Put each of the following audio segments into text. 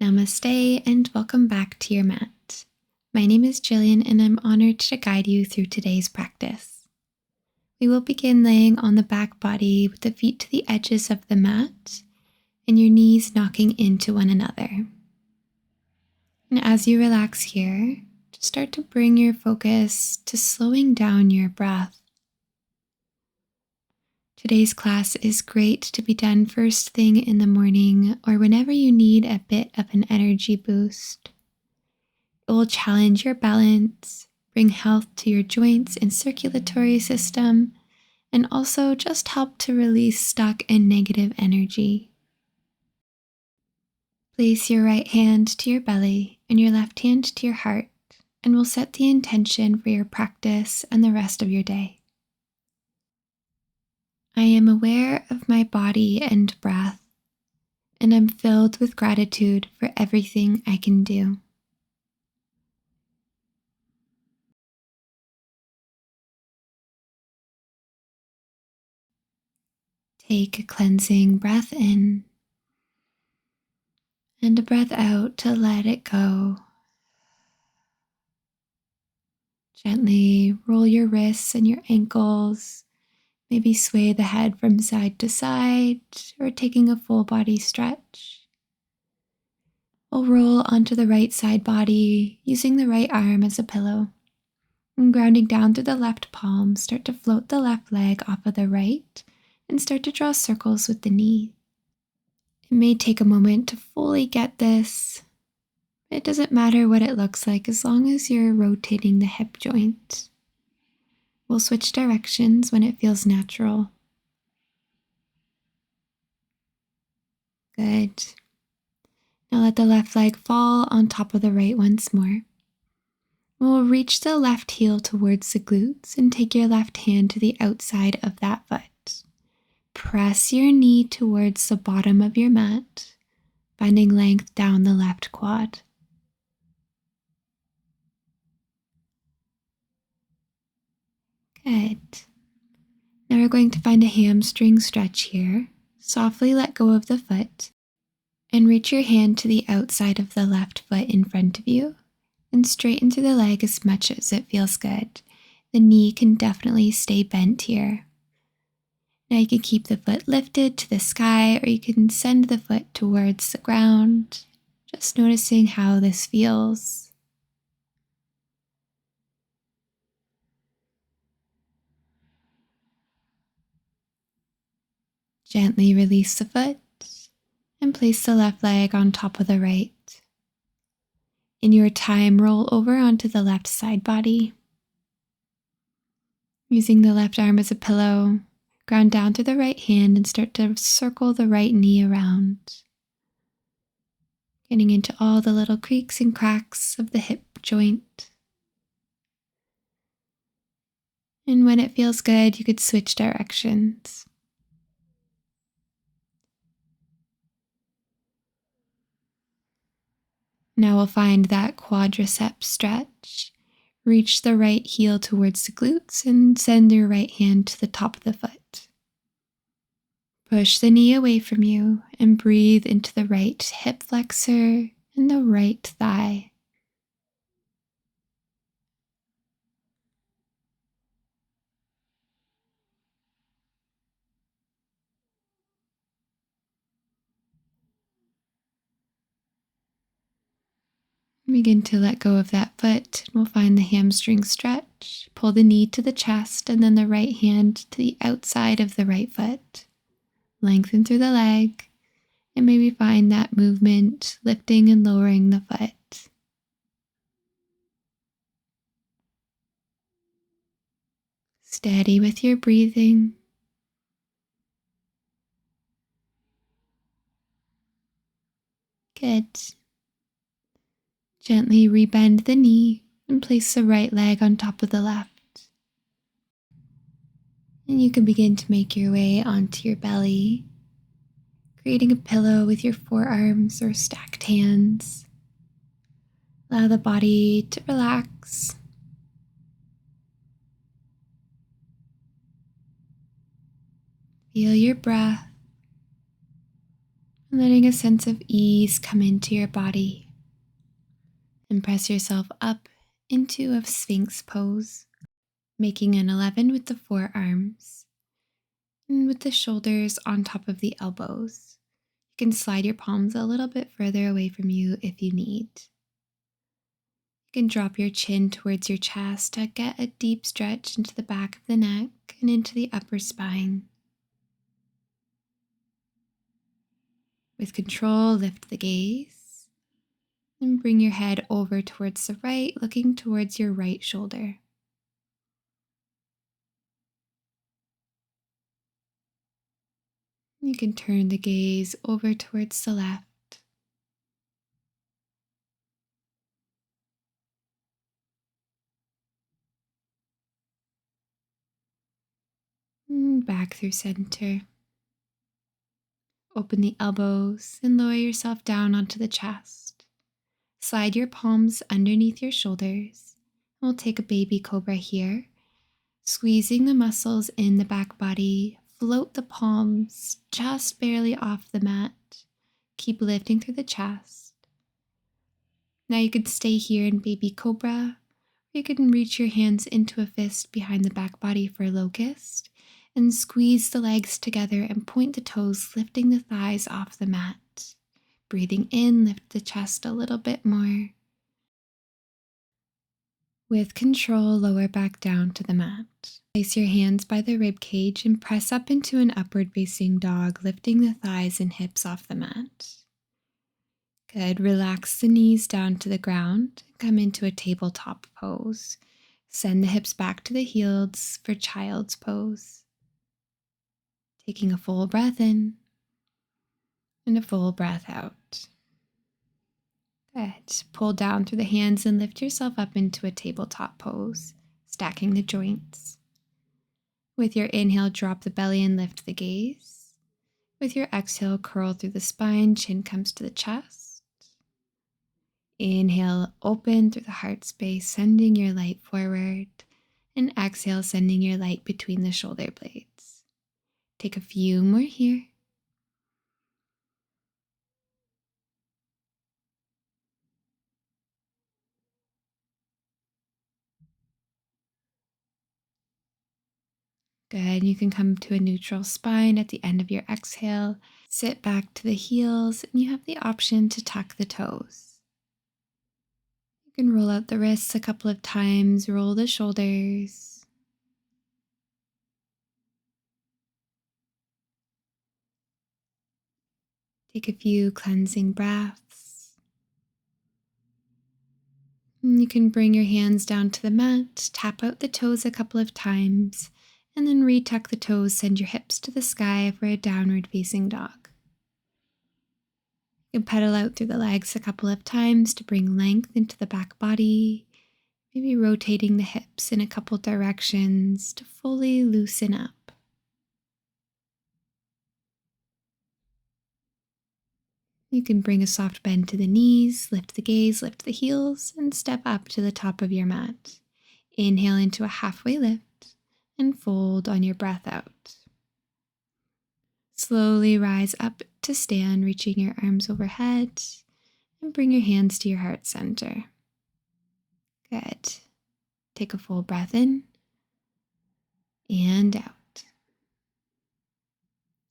Namaste and welcome back to your mat. My name is Jillian and I'm honored to guide you through today's practice. We will begin laying on the back body with the feet to the edges of the mat and your knees knocking into one another. And as you relax here, just start to bring your focus to slowing down your breath. Today's class is great to be done first thing in the morning or whenever you need a bit of an energy boost. It will challenge your balance, bring health to your joints and circulatory system, and also just help to release stuck and negative energy. Place your right hand to your belly and your left hand to your heart, and we'll set the intention for your practice and the rest of your day. I am aware of my body and breath, and I'm filled with gratitude for everything I can do. Take a cleansing breath in and a breath out to let it go. Gently roll your wrists and your ankles. Maybe sway the head from side to side or taking a full body stretch. We'll roll onto the right side body using the right arm as a pillow. And grounding down through the left palm, start to float the left leg off of the right and start to draw circles with the knee. It may take a moment to fully get this. It doesn't matter what it looks like as long as you're rotating the hip joint. We'll switch directions when it feels natural. Good. Now let the left leg fall on top of the right once more. We'll reach the left heel towards the glutes and take your left hand to the outside of that foot. Press your knee towards the bottom of your mat, finding length down the left quad. Good. Now we're going to find a hamstring stretch here. Softly let go of the foot and reach your hand to the outside of the left foot in front of you and straighten through the leg as much as it feels good. The knee can definitely stay bent here. Now you can keep the foot lifted to the sky or you can send the foot towards the ground, just noticing how this feels. Gently release the foot and place the left leg on top of the right. In your time, roll over onto the left side body. Using the left arm as a pillow, ground down through the right hand and start to circle the right knee around. Getting into all the little creaks and cracks of the hip joint. And when it feels good, you could switch directions. Now we'll find that quadricep stretch. Reach the right heel towards the glutes and send your right hand to the top of the foot. Push the knee away from you and breathe into the right hip flexor and the right thigh. Begin to let go of that foot. We'll find the hamstring stretch. Pull the knee to the chest and then the right hand to the outside of the right foot. Lengthen through the leg and maybe find that movement lifting and lowering the foot. Steady with your breathing. Good. Gently rebend the knee and place the right leg on top of the left. And you can begin to make your way onto your belly, creating a pillow with your forearms or stacked hands. Allow the body to relax. Feel your breath. And letting a sense of ease come into your body. And press yourself up into a Sphinx pose, making an 11 with the forearms and with the shoulders on top of the elbows. You can slide your palms a little bit further away from you if you need. You can drop your chin towards your chest to get a deep stretch into the back of the neck and into the upper spine. With control, lift the gaze and bring your head over towards the right, looking towards your right shoulder. You can turn the gaze over towards the left. And back through center. Open the elbows and lower yourself down onto the chest. Slide your palms underneath your shoulders. We'll take a baby cobra here. Squeezing the muscles in the back body, float the palms just barely off the mat. Keep lifting through the chest. Now you could stay here in baby cobra, or you can reach your hands into a fist behind the back body for locust and squeeze the legs together and point the toes, lifting the thighs off the mat. Breathing in, lift the chest a little bit more. With control, lower back down to the mat. Place your hands by the rib cage and press up into an upward facing dog, lifting the thighs and hips off the mat. Good. Relax the knees down to the ground. Come into a tabletop pose. Send the hips back to the heels for child's pose. Taking a full breath in and a full breath out. Good. Pull down through the hands and lift yourself up into a tabletop pose, stacking the joints. With your inhale, drop the belly and lift the gaze. With your exhale, curl through the spine, chin comes to the chest. Inhale, open through the heart space, sending your light forward. And exhale, sending your light between the shoulder blades. Take a few more here. Good. You can come to a neutral spine at the end of your exhale. Sit back to the heels, and you have the option to tuck the toes. You can roll out the wrists a couple of times, roll the shoulders. Take a few cleansing breaths. And you can bring your hands down to the mat, tap out the toes a couple of times, and then retuck the toes, send your hips to the sky for a downward facing dog. You can pedal out through the legs a couple of times to bring length into the back body, maybe rotating the hips in a couple directions to fully loosen up. You can bring a soft bend to the knees, lift the gaze, lift the heels, and step up to the top of your mat. Inhale into a halfway lift and fold on your breath out. Slowly rise up to stand, reaching your arms overhead, and bring your hands to your heart center. Good. Take a full breath in and out.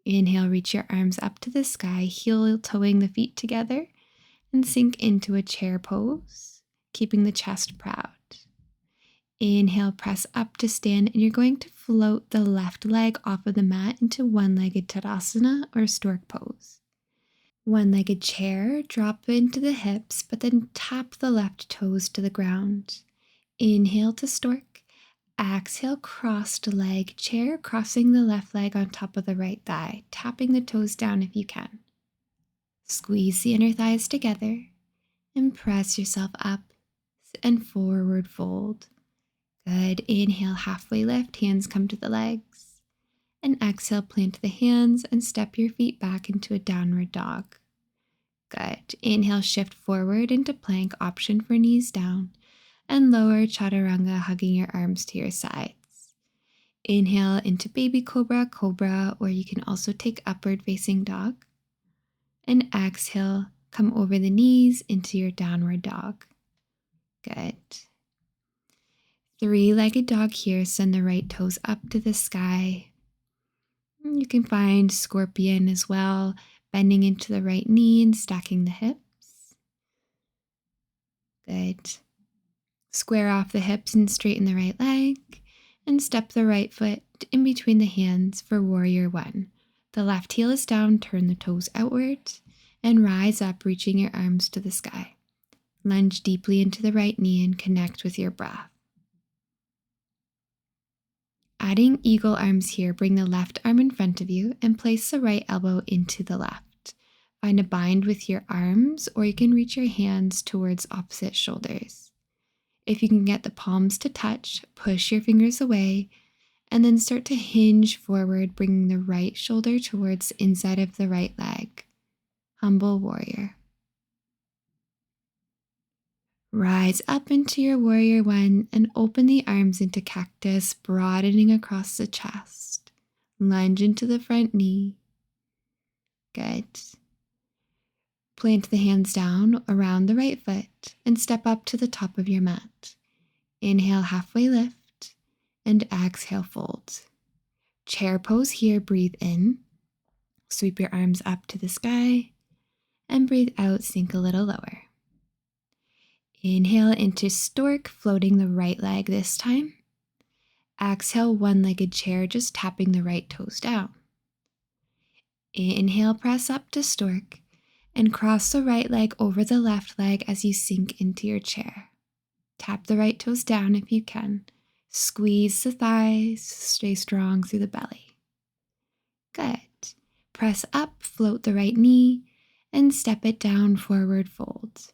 Inhale, reach your arms up to the sky, heel toeing the feet together, and sink into a chair pose, keeping the chest proud. Inhale, press up to stand, and you're going to float the left leg off of the mat into one-legged Tadasana or stork pose. One-legged chair, drop into the hips, but then tap the left toes to the ground. Inhale to stork. Exhale, crossed leg chair, crossing the left leg on top of the right thigh, tapping the toes down if you can. Squeeze the inner thighs together and press yourself up and forward fold. Good. Inhale, halfway lift, hands come to the legs. And exhale, plant the hands and step your feet back into a downward dog. Good. Inhale, shift forward into plank, option for knees down. And lower chaturanga, hugging your arms to your sides. Inhale into baby cobra, cobra, or you can also take upward facing dog. And exhale, come over the knees into your downward dog. Good. Three-legged dog here, send the right toes up to the sky. You can find scorpion as well, bending into the right knee and stacking the hips. Good. Square off the hips and straighten the right leg, and step the right foot in between the hands for warrior one. The left heel is down, turn the toes outward, and rise up, reaching your arms to the sky. Lunge deeply into the right knee and connect with your breath. Adding eagle arms here, bring the left arm in front of you and place the right elbow into the left. Find a bind with your arms, or you can reach your hands towards opposite shoulders. If you can get the palms to touch, push your fingers away, and then start to hinge forward, bringing the right shoulder towards the inside of the right leg. Humble warrior. Rise up into your warrior one and open the arms into cactus, broadening across the chest. Lunge into the front knee. Good. Plant the hands down around the right foot and step up to the top of your mat. Inhale, halfway lift, and exhale, fold. Chair pose here, breathe in. Sweep your arms up to the sky, and breathe out, sink a little lower. Inhale into stork, floating the right leg this time. Exhale, one-legged chair, just tapping the right toes down. Inhale, press up to stork, and cross the right leg over the left leg as you sink into your chair. Tap the right toes down if you can. Squeeze the thighs, stay strong through the belly. Good. Press up, float the right knee, and step it down, forward fold.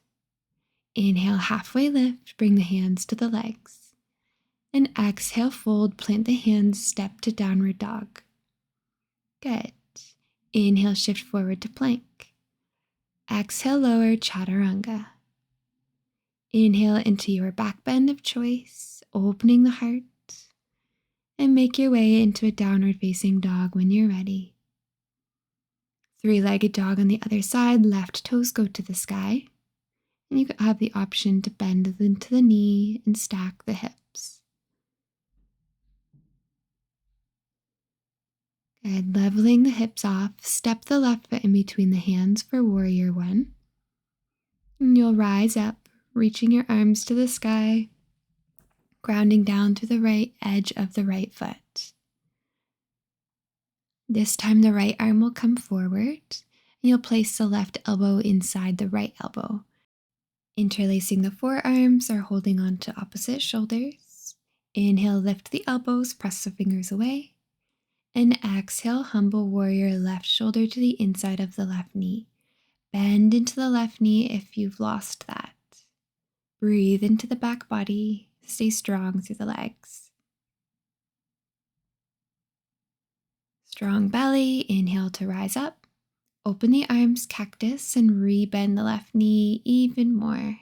Inhale, halfway lift, bring the hands to the legs. And exhale, fold, plant the hands, step to downward dog. Good. Inhale, shift forward to plank. Exhale, lower, chaturanga. Inhale into your back bend of choice, opening the heart. And make your way into a downward facing dog when you're ready. Three-legged dog on the other side, left toes go to the sky. And you have the option to bend into the knee and stack the hips. Good. Leveling the hips off, step the left foot in between the hands for warrior one. And you'll rise up, reaching your arms to the sky, grounding down to the right edge of the right foot. This time the right arm will come forward, and you'll place the left elbow inside the right elbow. Interlacing the forearms or holding on to opposite shoulders. Inhale, lift the elbows, press the fingers away. And exhale, humble warrior, left shoulder to the inside of the left knee. Bend into the left knee if you've lost that. Breathe into the back body. Stay strong through the legs. Strong belly, inhale to rise up. Open the arms, cactus, and rebend the left knee even more.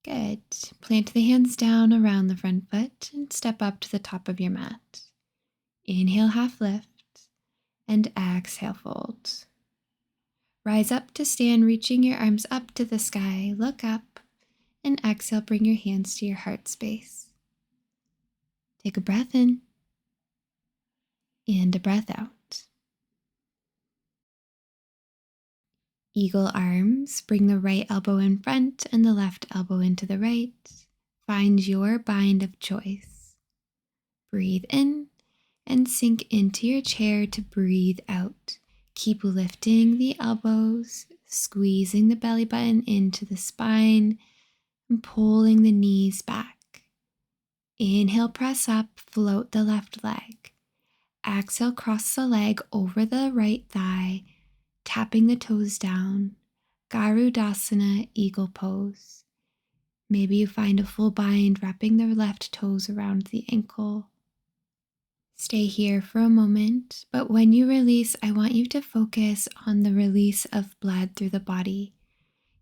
Good. Plant the hands down around the front foot and step up to the top of your mat. Inhale, half lift, and exhale, fold. Rise up to stand, reaching your arms up to the sky. Look up, and exhale, bring your hands to your heart space. Take a breath in, and a breath out. Eagle arms, bring the right elbow in front and the left elbow into the right. Find your bind of choice. Breathe in and sink into your chair to breathe out. Keep lifting the elbows, squeezing the belly button into the spine, and pulling the knees back. Inhale, press up, float the left leg. Exhale, cross the leg over the right thigh, tapping the toes down. Garudasana, eagle pose. Maybe you find a full bind, wrapping the left toes around the ankle. Stay here for a moment, but when you release, I want you to focus on the release of blood through the body.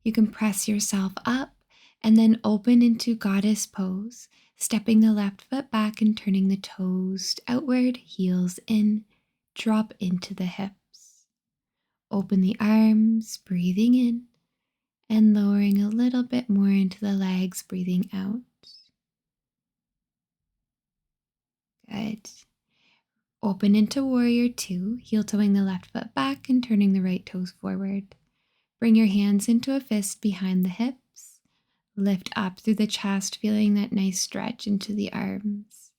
You can press yourself up and then open into goddess pose, stepping the left foot back and turning the toes outward, heels in. drop into the hips. Open the arms, breathing in, and lowering a little bit more into the legs, breathing out. Good. Open into warrior two, heel toeing the left foot back and turning the right toes forward. Bring your hands into a fist behind the hips. Lift up through the chest, feeling that nice stretch into the arms.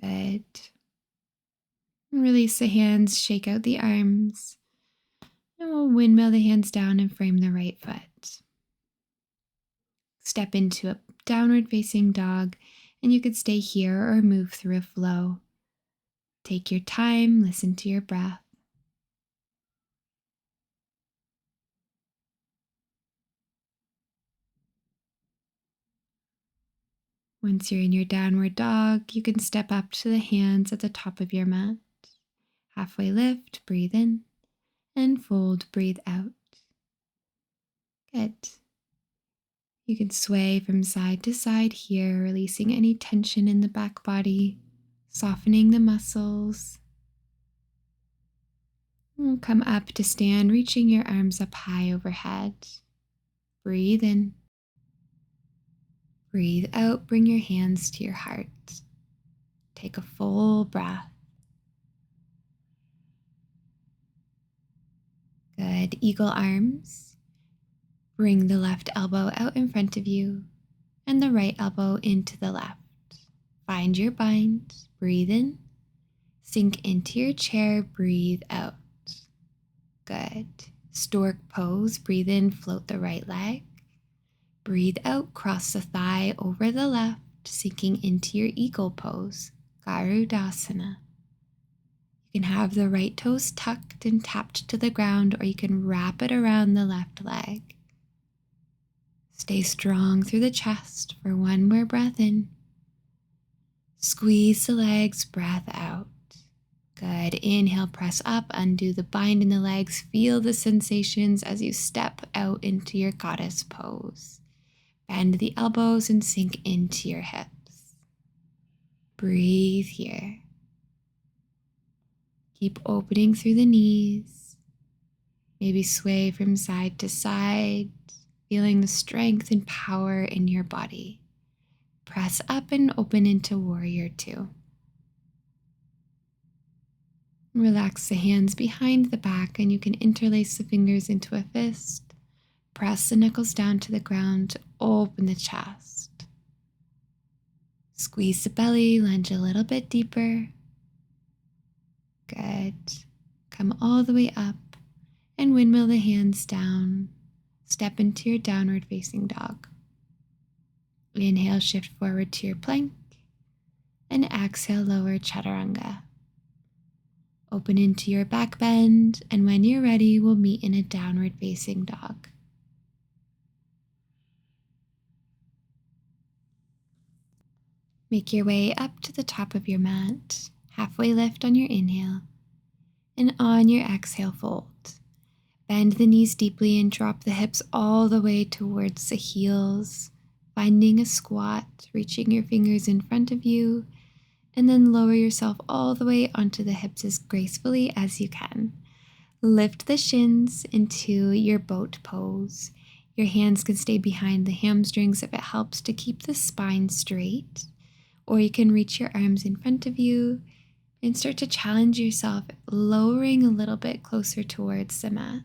Good. Release the hands, shake out the arms. And we'll windmill the hands down and frame the right foot. Step into a downward facing dog, and you could stay here or move through a flow. Take your time, listen to your breath. Once you're in your downward dog, you can step up to the hands at the top of your mat. Halfway lift, breathe in, and fold, breathe out. Good. You can sway from side to side here, releasing any tension in the back body, softening the muscles. And come up to stand, reaching your arms up high overhead. Breathe in. Breathe out, bring your hands to your heart. Take a full breath. Good. Eagle arms. Bring the left elbow out in front of you and the right elbow into the left. Find your bind. Breathe in. Sink into your chair. Breathe out. Good. Stork pose. Breathe in. Float the right leg. Breathe out. Cross the thigh over the left, sinking into your eagle pose. Garudasana. You can have the right toes tucked and tapped to the ground, or you can wrap it around the left leg. Stay strong through the chest for one more breath in. Squeeze the legs, breath out. Good. Inhale, press up, undo the bind in the legs. Feel the sensations as you step out into your goddess pose. Bend the elbows and sink into your hips. Breathe here. Keep opening through the knees. Maybe sway from side to side, feeling the strength and power in your body. Press up and open into warrior two. Relax the hands behind the back, and you can interlace the fingers into a fist. Press the knuckles down to the ground to open the chest. Squeeze the belly, lunge a little bit deeper. Good. Come all the way up and windmill the hands down. Step into your downward facing dog. Inhale, shift forward to your plank, and exhale, lower chaturanga. Open into your back bend, and when you're ready, we'll meet in a downward facing dog. Make your way up to the top of your mat, halfway lift on your inhale, and on your exhale, fold. Bend the knees deeply and drop the hips all the way towards the heels, finding a squat, reaching your fingers in front of you, and then lower yourself all the way onto the hips as gracefully as you can. Lift the shins into your boat pose. Your hands can stay behind the hamstrings if it helps to keep the spine straight, or you can reach your arms in front of you and start to challenge yourself, lowering a little bit closer towards the mat.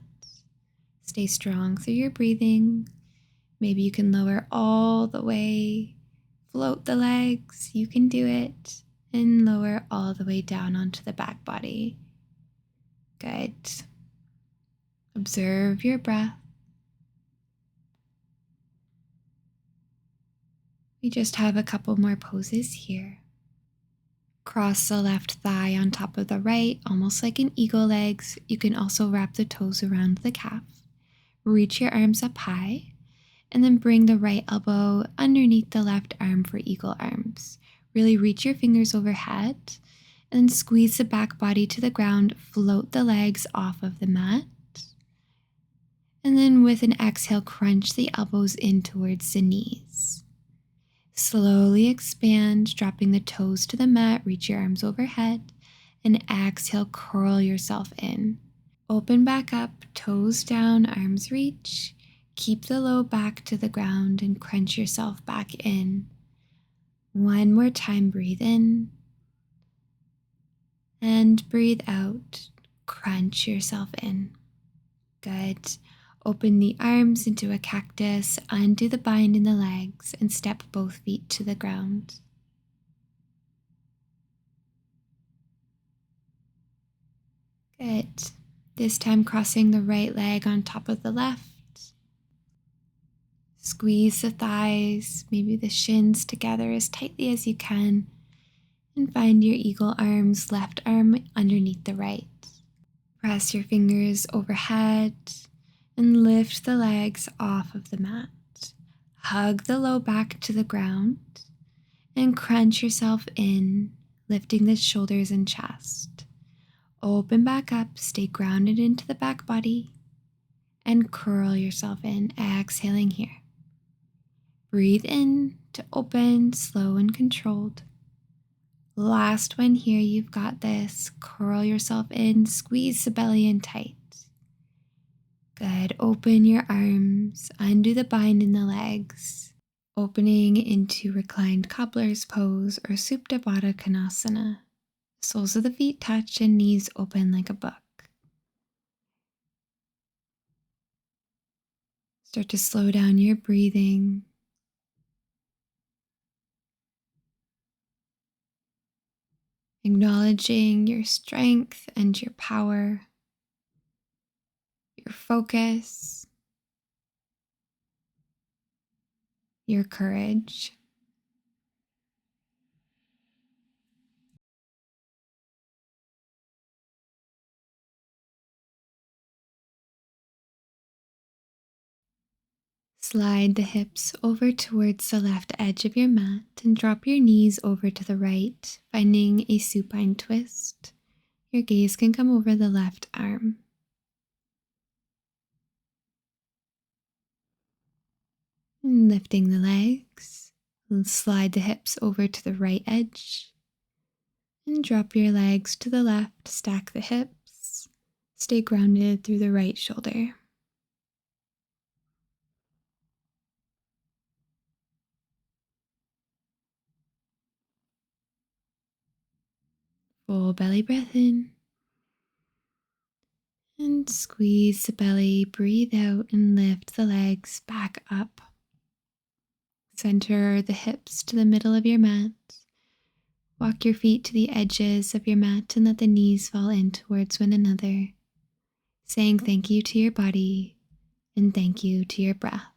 Stay strong through your breathing. Maybe you can lower all the way, float the legs, you can do it, and lower all the way down onto the back body. Good. Observe your breath. We just have a couple more poses here. Cross the left thigh on top of the right, almost like an eagle legs. You can also wrap the toes around the calf. Reach your arms up high, and then bring the right elbow underneath the left arm for eagle arms. Really reach your fingers overhead, and then squeeze the back body to the ground. Float the legs off of the mat. And then with an exhale, crunch the elbows in towards the knees. Slowly expand, dropping the toes to the mat, reach your arms overhead, and exhale, curl yourself in. Open back up, toes down, arms reach. Keep the low back to the ground and crunch yourself back in. One more time, breathe in and breathe out. Crunch yourself in. Good. Open the arms into a cactus, undo the bind in the legs, and step both feet to the ground. Good. This time crossing the right leg on top of the left. Squeeze the thighs, maybe the shins together as tightly as you can, and find your eagle arms, left arm underneath the right. Press your fingers overhead and lift the legs off of the mat. Hug the low back to the ground and crunch yourself in, lifting the shoulders and chest. Open back up, stay grounded into the back body, and curl yourself in, exhaling here. Breathe in to open, slow and controlled. Last one here, you've got this. Curl yourself in, squeeze the belly in tight. Good. Open your arms, undo the bind in the legs, opening into reclined cobbler's pose or Supta Baddha Konasana. Soles of the feet touch and knees open like a book. Start to slow down your breathing. Acknowledging your strength and your power, your focus, your courage. Slide the hips over towards the left edge of your mat and drop your knees over to the right, finding a supine twist. Your gaze can come over the left arm. And lifting the legs, and slide the hips over to the right edge. And drop your legs to the left, stack the hips. Stay grounded through the right shoulder. Full belly breath in. And squeeze the belly, breathe out and lift the legs back up. Center the hips to the middle of your mat. Walk your feet to the edges of your mat and let the knees fall in towards one another, saying thank you to your body and thank you to your breath.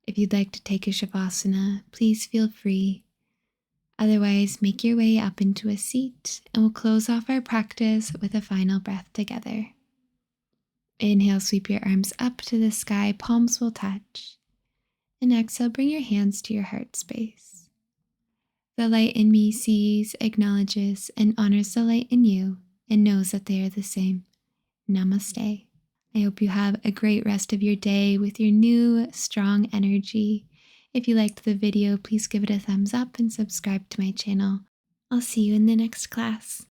If you'd like to take a Shavasana, please feel free. Otherwise, make your way up into a seat and we'll close off our practice with a final breath together. Inhale, sweep your arms up to the sky, palms will touch. And exhale, bring your hands to your heart space. The light in me sees, acknowledges, and honors the light in you and knows that they are the same. Namaste. I hope you have a great rest of your day with your new, strong energy. If you liked the video, please give it a thumbs up and subscribe to my channel. I'll see you in the next class.